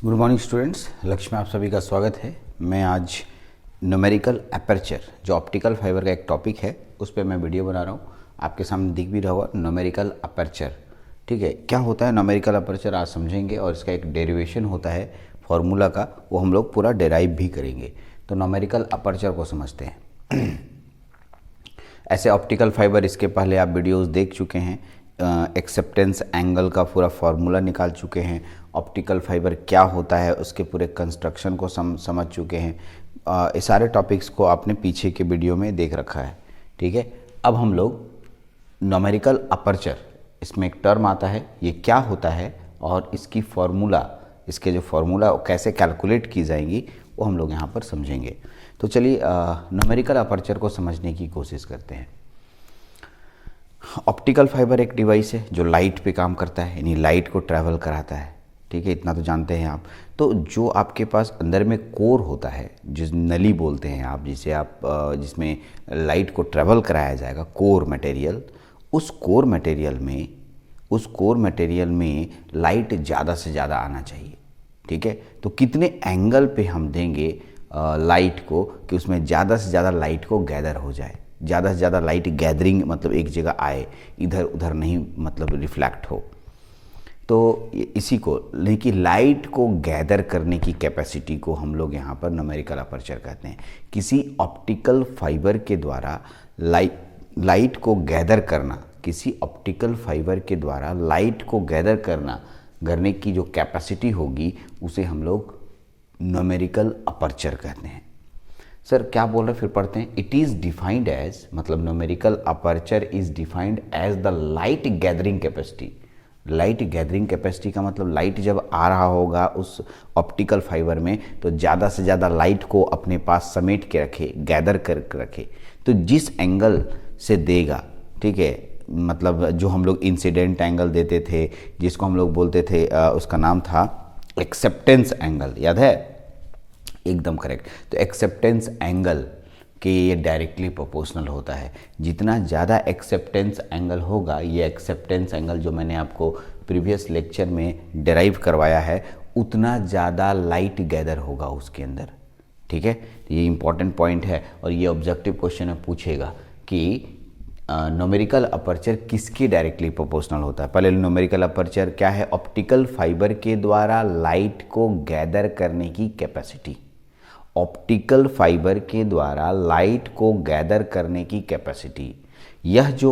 Good morning students, लक्ष्य में आप सभी का स्वागत है। मैं आज न्यूमेरिकल अपर्चर जो ऑप्टिकल फाइबर का एक टॉपिक है उस पर मैं वीडियो बना रहा हूँ। आपके सामने दिख भी रहा होगा न्यूमेरिकल अपर्चर। ठीक है, क्या होता है न्यूमेरिकल अपर्चर आज समझेंगे और इसका एक डेरिवेशन होता है फॉर्मूला का, वो हम लोग पूरा डेराइव भी करेंगे। तो न्यूमेरिकल अपर्चर को समझते हैं। ऐसे ऑप्टिकल फाइबर इसके पहले आप वीडियोस देख चुके हैं, एक्सेप्टेंस एंगल का पूरा फार्मूला निकाल चुके हैं, ऑप्टिकल फाइबर क्या होता है उसके पूरे कंस्ट्रक्शन को समझ चुके हैं। ये सारे टॉपिक्स को आपने पीछे के वीडियो में देख रखा है। ठीक है, अब हम लोग न्यूमेरिकल अपर्चर, इसमें एक टर्म आता है, ये क्या होता है और इसकी फार्मूला, इसके जो फार्मूला कैसे कैलकुलेट की जाएंगी वो हम लोग यहाँ पर समझेंगे। तो चलिए न्यूमेरिकल अपर्चर को समझने की कोशिश करते हैं। ऑप्टिकल फाइबर एक डिवाइस है जो लाइट पे काम करता है, यानी लाइट को ट्रैवल कराता है। ठीक है, इतना तो जानते हैं आप। तो जो आपके पास अंदर में कोर होता है, जिस नली बोलते हैं आप, जिसे आप जिसमें लाइट को ट्रैवल कराया जाएगा, कोर मटेरियल, उस कोर मटेरियल में लाइट ज़्यादा से ज़्यादा आना चाहिए। ठीक है, तो कितने एंगल पे हम देंगे लाइट को कि उसमें ज़्यादा से ज़्यादा लाइट को गैदर हो जाए, ज़्यादा से ज़्यादा लाइट गैदरिंग मतलब एक जगह आए, इधर उधर नहीं मतलब रिफ्लेक्ट हो। तो इसी को, लेकिन लाइट को गैदर करने की कैपेसिटी को हम लोग यहाँ पर न्यूमेरिकल अपर्चर कहते हैं। किसी ऑप्टिकल फाइबर के द्वारा लाइट को गैदर करना, किसी ऑप्टिकल फाइबर के द्वारा लाइट को गैदर करने की जो कैपेसिटी होगी उसे हम लोग न्यूमेरिकल अपर्चर कहते हैं। सर क्या बोल रहे, फिर पढ़ते हैं। इट इज़ डिफाइंड एज, मतलब numerical aperture is defined as the light gathering capacity. Light gathering capacity का मतलब लाइट जब आ रहा होगा उस ऑप्टिकल फाइबर में तो ज़्यादा से ज़्यादा लाइट को अपने पास समेट के रखे, गैदर कर रखे। तो जिस एंगल से देगा, ठीक है, मतलब जो हम लोग इंसिडेंट एंगल देते थे, जिसको हम लोग बोलते थे, उसका नाम था एक्सेप्टेंस एंगल, याद है? एकदम करेक्ट। तो एक्सेप्टेंस एंगल के ये डायरेक्टली प्रोपोर्शनल होता है। जितना ज़्यादा एक्सेप्टेंस एंगल होगा, ये एक्सेप्टेंस एंगल जो मैंने आपको प्रीवियस लेक्चर में डेराइव करवाया है, उतना ज़्यादा लाइट गैदर होगा उसके अंदर। ठीक है, ये इंपॉर्टेंट पॉइंट है और ये ऑब्जेक्टिव क्वेश्चन में पूछेगा कि न्यूमेरिकल अपर्चर किसके डायरेक्टली प्रोपोर्शनल होता है। पहले न्यूमेरिकल अपर्चर क्या है? ऑप्टिकल फाइबर के द्वारा लाइट को गैदर करने की कैपेसिटी। ऑप्टिकल फाइबर के द्वारा लाइट को गैदर करने की कैपेसिटी, यह जो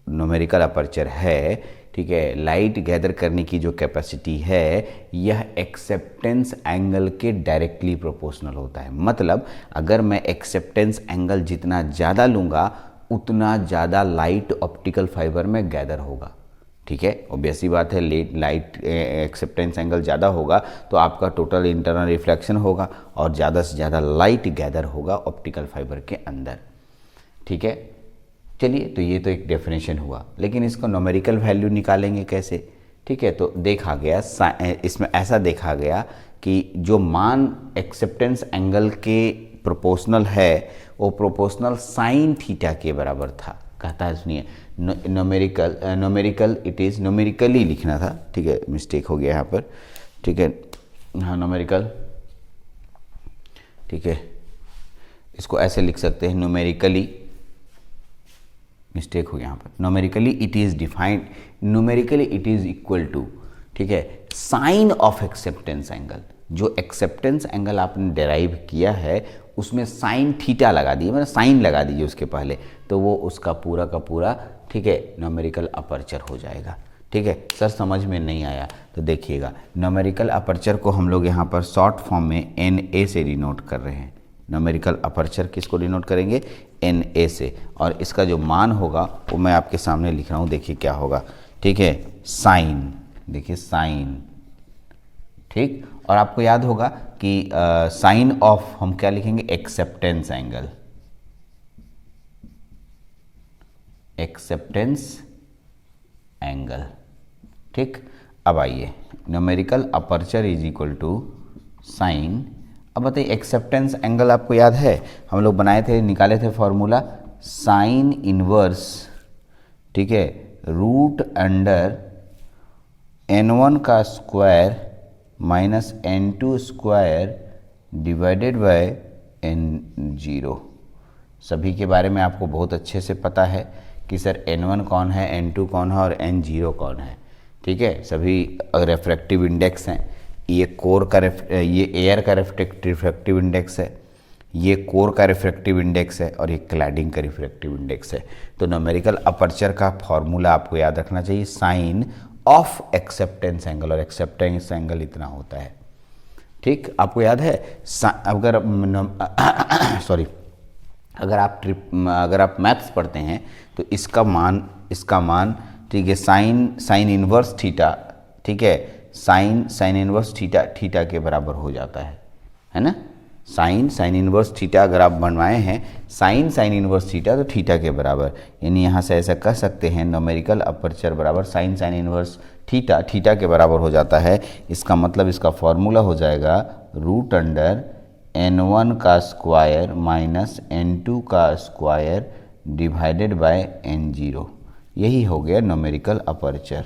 न्यूमेरिकल अपर्चर है, ठीक है, लाइट गैदर करने की जो कैपेसिटी है, यह एक्सेप्टेंस एंगल के डायरेक्टली प्रोपोर्शनल होता है। मतलब अगर मैं एक्सेप्टेंस एंगल जितना ज़्यादा लूँगा उतना ज़्यादा लाइट ऑप्टिकल फाइबर में गैदर होगा। ठीक है, ऑब्वियसली बात है, लाइट एक्सेप्टेंस एंगल ज़्यादा होगा तो आपका टोटल इंटरनल रिफ्लेक्शन होगा और ज़्यादा से ज़्यादा लाइट गैदर होगा ऑप्टिकल फाइबर के अंदर। ठीक है, चलिए, तो ये तो एक डेफिनेशन हुआ, लेकिन इसको न्यूमेरिकल वैल्यू निकालेंगे कैसे? ठीक है, तो देखा गया, इसमें ऐसा देखा गया कि जो मान एक्सेप्टेंस एंगल के प्रोपोर्शनल है वो प्रोपोर्शनल साइन थीटा के बराबर था। कहता है, सुनिए, न्यूमेरिकल इट इज़, न्यूमेरिकली लिखना था, ठीक है, मिस्टेक हो गया यहाँ पर। ठीक है, हाँ न्यूमेरिकल, ठीक है, इसको ऐसे लिख सकते हैं, न्यूमेरिकली, मिस्टेक हो गया यहाँ पर, numerically it is defined, numerically it is equal to, ठीक है, साइन ऑफ एक्सेप्टेंस एंगल। जो एक्सेप्टेंस एंगल आपने डेराइव किया है उसमें साइन थीटा लगा दिए, मतलब साइन लगा दीजिए उसके पहले, तो वो उसका पूरा का पूरा, ठीक है, न्यूमेरिकल अपर्चर हो जाएगा। ठीक है, सर समझ में नहीं आया तो देखिएगा, न्यूमेरिकल अपर्चर को हम लोग यहाँ पर शॉर्ट फॉर्म में NA से डिनोट कर रहे हैं। न्यूमेरिकल अपर्चर किसको डिनोट करेंगे? NA से, और इसका जो मान होगा वो मैं आपके सामने लिख रहा हूँ, देखिए क्या होगा। ठीक है, साइन, देखिए साइन, ठीक, और आपको याद होगा कि साइन ऑफ हम क्या लिखेंगे? Acceptance angle, acceptance angle. ठीक, अब आइए, numerical aperture is equal to sine. अब बताइए, एक्सेप्टेंस एंगल आपको याद है, हम लोग बनाए थे, निकाले थे फॉर्मूला, साइन इनवर्स, ठीक है, रूट अंडर N1 का square minus n2 square divided by n0। सभी के बारे में आपको बहुत अच्छे से पता है कि सर n1 कौन है, n2 कौन है और n0 कौन है। ठीक है, सभी रेफ्रैक्टिव इंडेक्स हैं। ये कोर का ये एयर का रिफ्रैक्टिव इंडेक्स है, ये कोर का रिफ्रैक्टिव इंडेक्स है और ये क्लैडिंग का रिफ्रैक्टिव इंडेक्स है। तो न्यूमेरिकल अपर्चर का फॉर्मूला आपको याद रखना चाहिए, साइन ऑफ एक्सेप्टेंस एंगल, और एक्सेप्टेंस एंगल इतना होता है। ठीक, आपको याद है अगर सॉरी अगर आप मैथ्स पढ़ते हैं तो इसका मान ठीक है साइन इनवर्स थीटा, ठीक है, साइन इनवर्स थीटा के बराबर हो जाता है ना। साइन इनवर्स थीटा अगर आप बनवाए हैं, साइन इनवर्स थीटा तो थीटा के बराबर, यानी यहाँ से ऐसा कह सकते हैं न्यूमेरिकल अपर्चर बराबर साइन इनवर्स थीटा के बराबर हो जाता है। इसका मतलब इसका फॉर्मूला हो जाएगा रूट अंडर n1 का स्क्वायर माइनस n2 का स्क्वायर डिवाइडेड बाय n0। यही हो गया न्यूमेरिकल अपर्चर।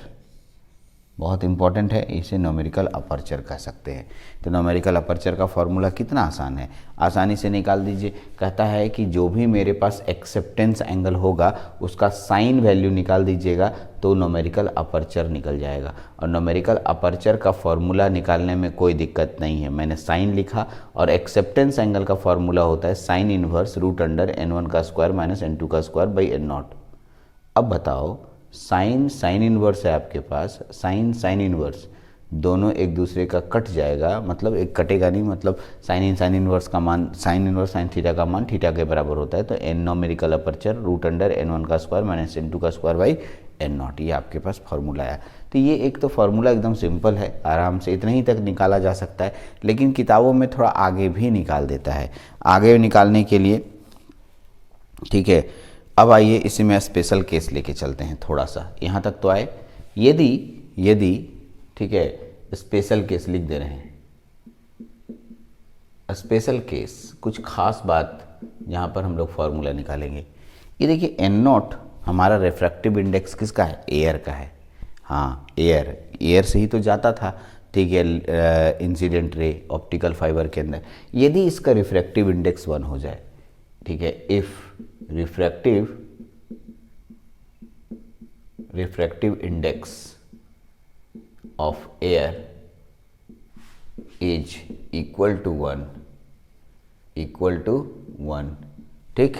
बहुत इंपॉर्टेंट है, इसे न्यूमेरिकल अपर्चर कह सकते हैं। तो न्यूमेरिकल अपर्चर का फॉर्मूला कितना आसान है, आसानी से निकाल दीजिए। कहता है कि जो भी मेरे पास एक्सेप्टेंस एंगल होगा उसका साइन वैल्यू निकाल दीजिएगा तो न्यूमेरिकल अपर्चर निकल जाएगा। और न्यूमेरिकल अपर्चर का फॉर्मूला निकालने में कोई दिक्कत नहीं है, मैंने साइन लिखा और एक्सेप्टेंस एंगल का फॉर्मूला होता है sine inverse root under n1 का स्क्वायर माइनस n2 का स्क्वायर बाई n0। अब बताओ, साइन इनवर्स है आपके पास, साइन इनवर्स दोनों एक दूसरे का कट जाएगा, मतलब एक कटेगा नहीं, मतलब साइन इनवर्स का मान साइन इनवर्स साइन थीटा का मान थीटा के बराबर होता है। तो N numerical aperture root under n1 का स्क्वायर माइनस n2 का स्क्वायर बाई n0, ये आपके पास फॉर्मूला है। तो ये एक तो फॉर्मूला एकदम सिंपल है, आराम से इतना ही तक निकाला जा सकता है, लेकिन किताबों में थोड़ा आगे भी निकाल देता है। आगे निकालने के लिए ठीक है, अब आइए इसी में स्पेशल केस लेके चलते हैं थोड़ा सा, यहाँ तक तो आए। यदि ठीक है, स्पेशल केस लिख दे रहे हैं, स्पेशल केस कुछ खास बात यहाँ पर हम लोग फॉर्मूला निकालेंगे। ये देखिए n0 हमारा रिफ्रैक्टिव इंडेक्स किसका है, एयर का है। हाँ, एयर से ही तो जाता था, ठीक है, इंसिडेंट रे ऑप्टिकल फाइबर के अंदर। यदि इसका रिफ्रैक्टिव इंडेक्स 1 हो जाए, ठीक है, if refractive index of air is equal to 1, ठीक।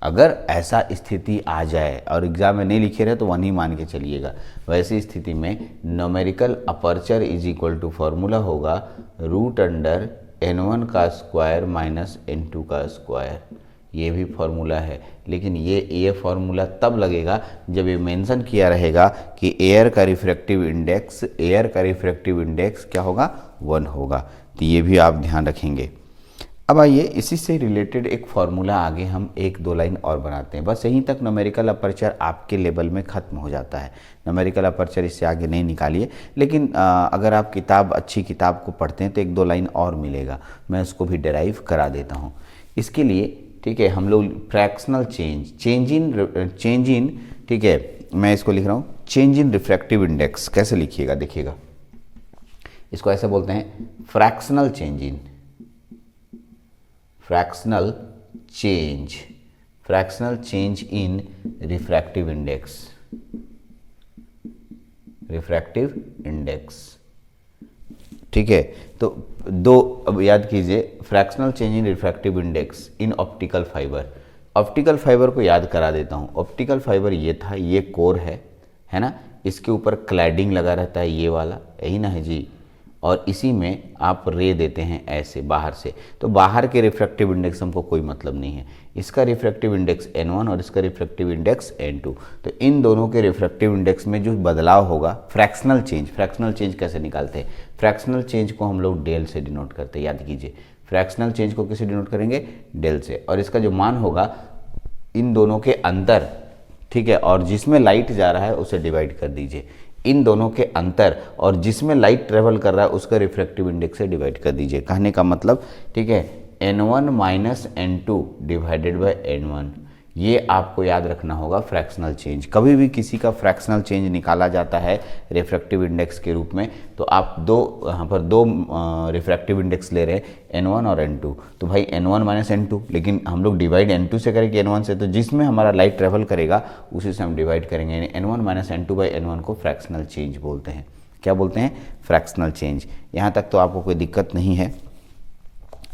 अगर ऐसा स्थिति आ जाए और एग्जाम में नहीं लिखे रहे तो 1 ही मान के चलिएगा, वैसी स्थिति में numerical aperture is equal to formula होगा रूट अंडर n1 का स्क्वायर माइनस n2 का स्क्वायर। ये भी फॉर्मूला है, लेकिन ये फॉर्मूला तब लगेगा जब ये मेंशन किया रहेगा कि एयर का रिफ्रैक्टिव इंडेक्स क्या होगा, 1 होगा। तो ये भी आप ध्यान रखेंगे। अब आइए इसी से रिलेटेड एक फॉर्मूला आगे हम 1-2 लाइन और बनाते हैं। बस यहीं तक न्यूमेरिकल अपर्चर आपके लेवल में ख़त्म हो जाता है। न्यूमेरिकल अपर्चर इससे आगे नहीं निकालिए, लेकिन अगर आप अच्छी किताब को पढ़ते हैं तो 1-2 लाइन और मिलेगा, मैं उसको भी डिराइव करा देता हूँ। इसके लिए ठीक है, हम लोग फ्रैक्शनल चेंज इन ठीक है, मैं इसको लिख रहा हूँ चेंज इन रिफ्रैक्टिव इंडेक्स। कैसे लिखिएगा, देखिएगा, इसको ऐसे बोलते हैं fractional change in refractive index, ठीक है। तो अब याद कीजिए, fractional change in refractive index in optical fibre को याद करा देता हूँ। ऑप्टिकल फाइबर ये था, ये कोर है ना, इसके ऊपर क्लैडिंग लगा रहता है, ये वाला, यही ना है जी, और इसी में आप रे देते हैं ऐसे बाहर से। तो बाहर के रिफ्रैक्टिव इंडेक्स हमको कोई मतलब नहीं है, इसका रिफ्रैक्टिव इंडेक्स n1 और इसका रिफ्रैक्टिव इंडेक्स n2। तो इन दोनों के रिफ्रैक्टिव इंडेक्स में जो बदलाव होगा, फ्रैक्शनल चेंज कैसे निकालते हैं, फ्रैक्शनल चेंज को हम लोग डेल से डिनोट करते हैं। याद कीजिए, फ्रैक्शनल चेंज को किसे डिनोट करेंगे, डेल से, और इसका जो मान होगा इन दोनों के अंतर, ठीक है, और जिसमें लाइट जा रहा है उसे डिवाइड कर दीजिए। इन दोनों के अंतर और जिसमें लाइट ट्रेवल कर रहा है उसका रिफ्रैक्टिव इंडेक्स से डिवाइड कर दीजिए। कहने का मतलब, ठीक है, n1 minus n2 divided by n1, ये आपको याद रखना होगा फ्रैक्शनल चेंज। कभी भी किसी का फ्रैक्शनल चेंज निकाला जाता है रिफ्रैक्टिव इंडेक्स के रूप में, तो आप यहाँ पर दो रिफ्रैक्टिव इंडेक्स ले रहे हैं N1 और N2, तो भाई N1 माइनस N2, लेकिन हम लोग डिवाइड N2 से करेंगे N1 से, तो जिसमें हमारा लाइट ट्रेवल करेगा उसी से हम डिवाइड करेंगे, यानी N1 minus N2 by N1 को फ्रैक्शनल चेंज बोलते हैं। क्या बोलते हैं? Fractional change. यहाँ तक तो आपको कोई दिक्कत नहीं है।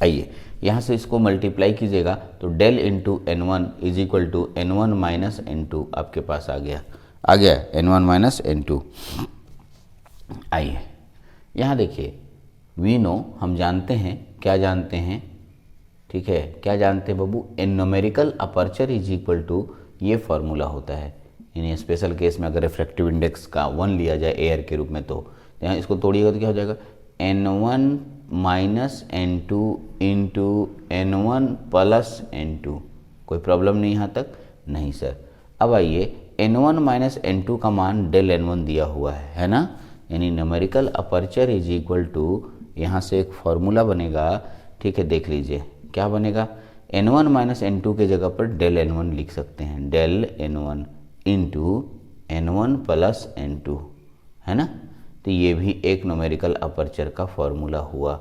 आइए यहाँ से इसको मल्टीप्लाई कीजिएगा तो del into N1 is equal to N1 minus N2 आपके पास आ गया N1 माइनस N2। आइए यहाँ देखिए, वी नो, हम जानते हैं, क्या जानते हैं, ठीक है, क्या जानते हैं बाबू, an numerical aperture is equal to, ये फॉर्मूला होता है, यानी स्पेशल केस में अगर रिफ्रैक्टिव इंडेक्स का 1 लिया जाए एयर के रूप में, तो यहाँ इसको तोड़िएगा तो क्या हो जाएगा, N1 minus N2 into N1 plus N2। कोई प्रॉब्लम नहीं यहाँ तक? नहीं सर। अब आइए, N1 माइनस N2 का मान डेल N1 दिया हुआ है ना, यानी numerical aperture is equal to, यहाँ से एक फॉर्मूला बनेगा, ठीक है, देख लीजिए क्या बनेगा, N1 माइनस N2 के जगह पर डेल N1 लिख सकते हैं, del N1 into N1 plus N2, है ना। तो ये भी एक न्यूमेरिकल अपर्चर का फॉर्मूला हुआ,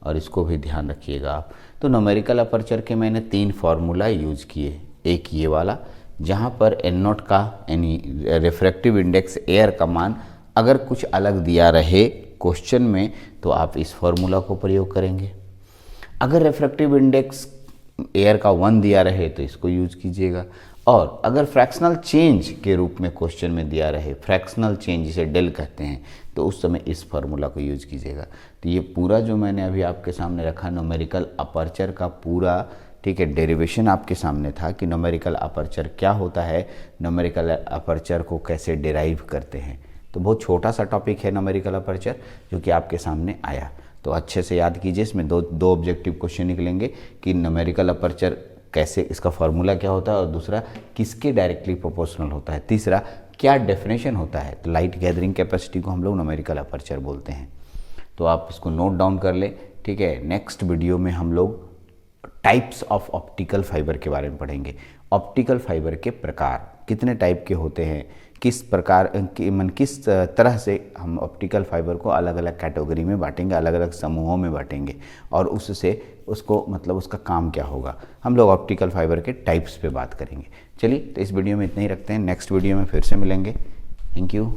और इसको भी ध्यान रखिएगा आप। तो न्यूमेरिकल अपर्चर के मैंने 3 फार्मूला यूज किए। एक ये वाला जहाँ पर N0 का यानी रिफ्रैक्टिव इंडेक्स एयर का मान अगर कुछ अलग दिया रहे क्वेश्चन में, तो आप इस फॉर्मूला को प्रयोग करेंगे। अगर रिफ्रैक्टिव इंडेक्स एयर का 1 दिया रहे तो इसको यूज कीजिएगा, और अगर फ्रैक्शनल चेंज के रूप में क्वेश्चन में दिया रहे, फ्रैक्शनल चेंज जिसे डेल कहते हैं, तो उस समय इस फार्मूला को यूज कीजिएगा। तो ये पूरा जो मैंने अभी आपके सामने रखा न्यूमेरिकल अपर्चर का पूरा, ठीक है, डेरिवेशन आपके सामने था कि न्यूमेरिकल अपर्चर क्या होता है, न्यूमेरिकल अपर्चर को कैसे डिराइव करते हैं। तो बहुत छोटा सा टॉपिक है न्यूमेरिकल अपर्चर जो कि आपके सामने आया, तो अच्छे से याद कीजिए। इसमें दो ऑब्जेक्टिव क्वेश्चन निकलेंगे कि न्यूमेरिकल अपर्चर कैसे, इसका फॉर्मूला क्या होता है, और दूसरा किसके डायरेक्टली प्रोपोर्शनल होता है, तीसरा क्या डेफिनेशन होता है। तो लाइट गैदरिंग कैपेसिटी को हम लोग न्यूमेरिकल अपर्चर बोलते हैं। तो आप इसको नोट डाउन कर ले, ठीक है। नेक्स्ट वीडियो में हम लोग टाइप्स ऑफ ऑप्टिकल फाइबर के बारे में पढ़ेंगे। ऑप्टिकल फाइबर के प्रकार कितने टाइप के होते हैं, किस प्रकार किस तरह से हम ऑप्टिकल फाइबर को अलग अलग कैटेगरी में बांटेंगे, अलग अलग समूहों में बांटेंगे, और उससे उसको मतलब उसका काम क्या होगा। हम लोग ऑप्टिकल फाइबर के टाइप्स पे बात करेंगे। चलिए, तो इस वीडियो में इतना ही रखते हैं, नेक्स्ट वीडियो में फिर से मिलेंगे। Thank you.